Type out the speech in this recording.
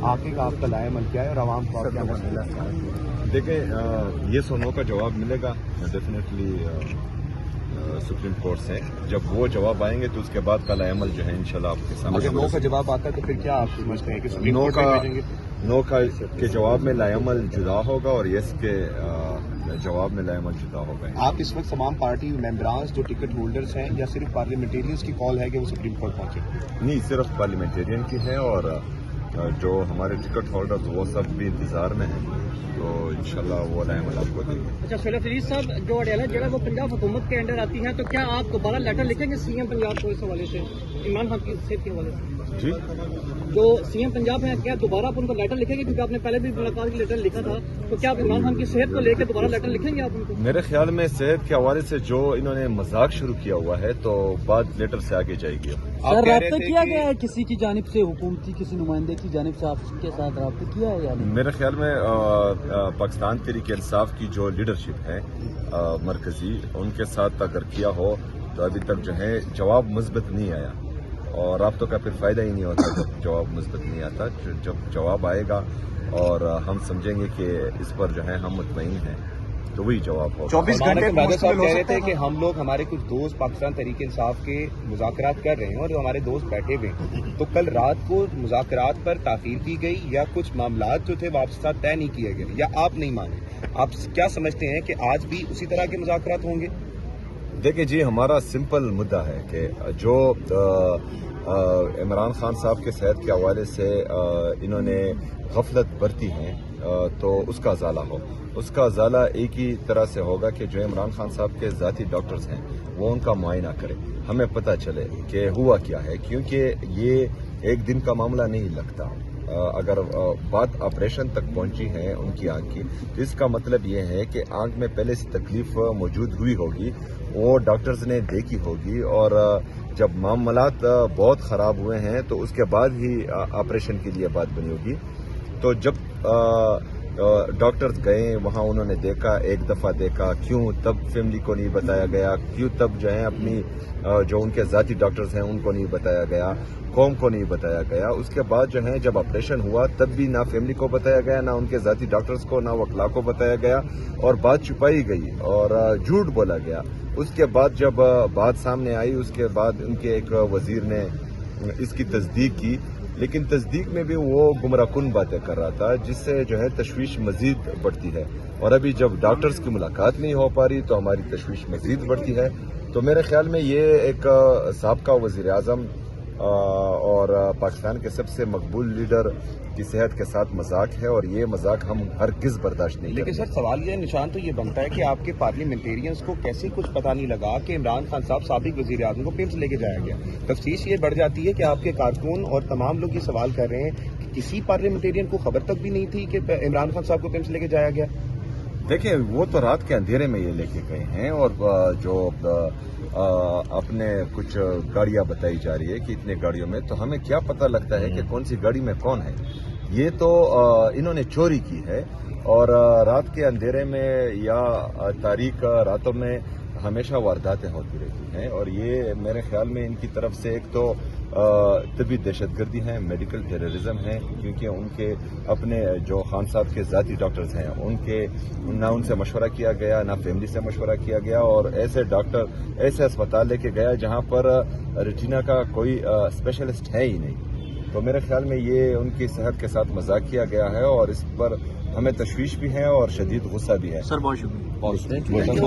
آگے کا آپ کا لائے عمل کیا ہے اور عوام کو آپ کیا مسئلہ ہے؟ دیکھیں یہ سونوں کا جواب ملے گا ڈیفینیٹلی سپریم کورٹ سے. جب وہ جواب آئیں گے تو اس کے بعد کا لائے عمل جو ہے انشاءاللہ آپ کے سامنے. اگر نو کا جواب آتا ہے تو پھر کیا آپ سمجھتے ہیں کہ سپریم کورٹ میں بھیجیں گے؟ نو کے جواب میں لائے عمل جدا ہوگا اور یس کے جواب میں لائے عمل جدا ہوگا. آپ اس وقت تمام پارٹی ممبران جو ٹکٹ ہولڈرز ہیں یا صرف پارلیمنٹیرینز کی کال ہے کہ وہ سپریم کورٹ پہنچے؟ نہیں, صرف پارلیمنٹیرین کی ہے اور جو ہمارے ٹکٹ ہولڈر وہ سب بھی انتظار میں ہیں, تو انشاءاللہ وہ لائے عمل آپ کو دیں گے. اچھا شعلہ فرید صاحب, جو اڈیالہ جگہ وہ پنجاب حکومت کے انڈر آتی ہے, تو کیا آپ دوبارہ لیٹر لکھیں گے سی ایم پنجاب کو اس حوالے سے, عمران خان کی صحت کے حوالے سے؟ جی, جو سی ایم پنجاب ہیں کیا دوبارہ آپ ان کو لیٹر لکھیں گے, کیونکہ آپ نے پہلے بھی ملاقات کی لیٹر لکھا تھا, تو کیا آپ عمران خان کی صحت کو لے کے دوبارہ لیٹر لکھیں گے آپ ان کو؟ میرے خیال میں صحت کے حوالے سے جو انہوں نے مذاق شروع کیا ہوا ہے تو بات لیٹر سے آگے جائے گی. سر رابطہ کیا گیا ہے کسی کی جانب سے, حکومتی کسی نمائندے کی جانب سے آپ کے ساتھ رابطہ کیا ہے یا نہیں؟ میرے خیال میں پاکستان تحریک انصاف کی جو لیڈرشپ ہے مرکزی, ان کے ساتھ اگر کیا ہو تو ابھی تک جو ہے جواب مثبت نہیں آیا, اور رابطوں کا پھر فائدہ ہی نہیں ہوتا جب جواب مثبت نہیں آتا. جب جواب آئے گا اور ہم سمجھیں گے کہ اس پر جو ہے ہم مطمئن ہیں تو وہی جواب ہوگا. 24 گھنٹے صاحب کہہ رہے تھے کہ ہم لوگ, ہمارے کچھ دوست پاکستان تحریک انصاف کے مذاکرات کر رہے ہیں اور جو ہمارے دوست بیٹھے ہوئے ہیں, تو کل رات کو مذاکرات پر تاخیر کی گئی یا کچھ معاملات جو تھے واپس طے نہیں کیے گئے یا آپ نہیں مانے. آپ کیا سمجھتے ہیں کہ آج بھی اسی طرح کے مذاکرات ہوں گے؟ دیکھیں جی, ہمارا سمپل مدعا ہے کہ جو عمران خان صاحب کے صحت کے حوالے سے انہوں نے غفلت برتی ہیں تو اس کا ازالہ ہو. اس کا ازالہ ایک ہی طرح سے ہوگا کہ جو عمران خان صاحب کے ذاتی ڈاکٹرز ہیں وہ ان کا معائنہ کریں, ہمیں پتہ چلے کہ ہوا کیا ہے, کیونکہ یہ ایک دن کا معاملہ نہیں لگتا. اگر بات آپریشن تک پہنچی ہے ان کی آنکھ کی, تو اس کا مطلب یہ ہے کہ آنکھ میں پہلے سے تکلیف موجود ہوئی ہوگی, وہ ڈاکٹرز نے دیکھی ہوگی, اور جب معاملات بہت خراب ہوئے ہیں تو اس کے بعد ہی آپریشن کے لیے بات بنی ہوگی. تو جب ڈاکٹرز گئے وہاں, انہوں نے دیکھا, ایک دفعہ دیکھا, کیوں تب فیملی کو نہیں بتایا گیا, کیوں تب جو ہے اپنی جو ان کے ذاتی ڈاکٹرز ہیں ان کو نہیں بتایا گیا, قوم کو نہیں بتایا گیا. اس کے بعد جو ہے جب آپریشن ہوا تب بھی نہ فیملی کو بتایا گیا, نہ ان کے ذاتی ڈاکٹرز کو, نہ وکلاء کو بتایا گیا, اور بات چھپائی گئی اور جھوٹ بولا گیا. اس کے بعد جب بات سامنے آئی, اس کے بعد ان کے ایک وزیر نے اس کی تصدیق کی, لیکن تصدیق میں بھی وہ گمراہ کن باتیں کر رہا تھا, جس سے جو ہے تشویش مزید بڑھتی ہے. اور ابھی جب ڈاکٹرز کی ملاقات نہیں ہو پا رہی تو ہماری تشویش مزید بڑھتی ہے. تو میرے خیال میں یہ ایک سابقہ وزیر اعظم اور پاکستان کے سب سے مقبول لیڈر کی صحت کے ساتھ مذاق ہے, اور یہ مذاق ہم ہرگز برداشت نہیں کریں. لیکن سر سوال یہ نشان تو یہ بنتا ہے کہ آپ کے پارلیمنٹیرینز کو کیسے کچھ پتہ نہیں لگا کہ عمران خان صاحب سابق وزیر اعظم کو پیمز لے کے جایا گیا. تفتیش یہ بڑھ جاتی ہے کہ آپ کے کارکن اور تمام لوگ یہ سوال کر رہے ہیں کہ کسی پارلیمنٹیرین کو خبر تک بھی نہیں تھی کہ عمران خان صاحب کو پیمز لے کے جایا گیا. دیکھیں, وہ تو رات کے اندھیرے میں یہ لے کے گئے ہیں, اور جو اپنے کچھ گاڑیاں بتائی جا رہی ہے کہ اتنے گاڑیوں میں, تو ہمیں کیا پتہ لگتا ہے کہ کون سی گاڑی میں کون ہے. یہ تو انہوں نے چوری کی ہے, اور رات کے اندھیرے میں یا تاریک راتوں میں ہمیشہ وارداتیں ہوتی رہتی ہیں, اور یہ میرے خیال میں ان کی طرف سے ایک تو طبی دہشت گردی ہے, میڈیکل ٹیررزم ہے, کیونکہ ان کے اپنے جو خان صاحب کے ذاتی ڈاکٹرز ہیں نہ ان سے مشورہ کیا گیا, نہ فیملی سے مشورہ کیا گیا, اور ایسے ڈاکٹر ایسے اسپتال لے کے گیا جہاں پر ریٹینا کا کوئی اسپیشلسٹ ہے ہی نہیں. تو میرے خیال میں یہ ان کی صحت کے ساتھ مذاق کیا گیا ہے, اور اس پر ہمیں تشویش بھی ہے اور شدید غصہ بھی ہے. سر بہت شکریہ.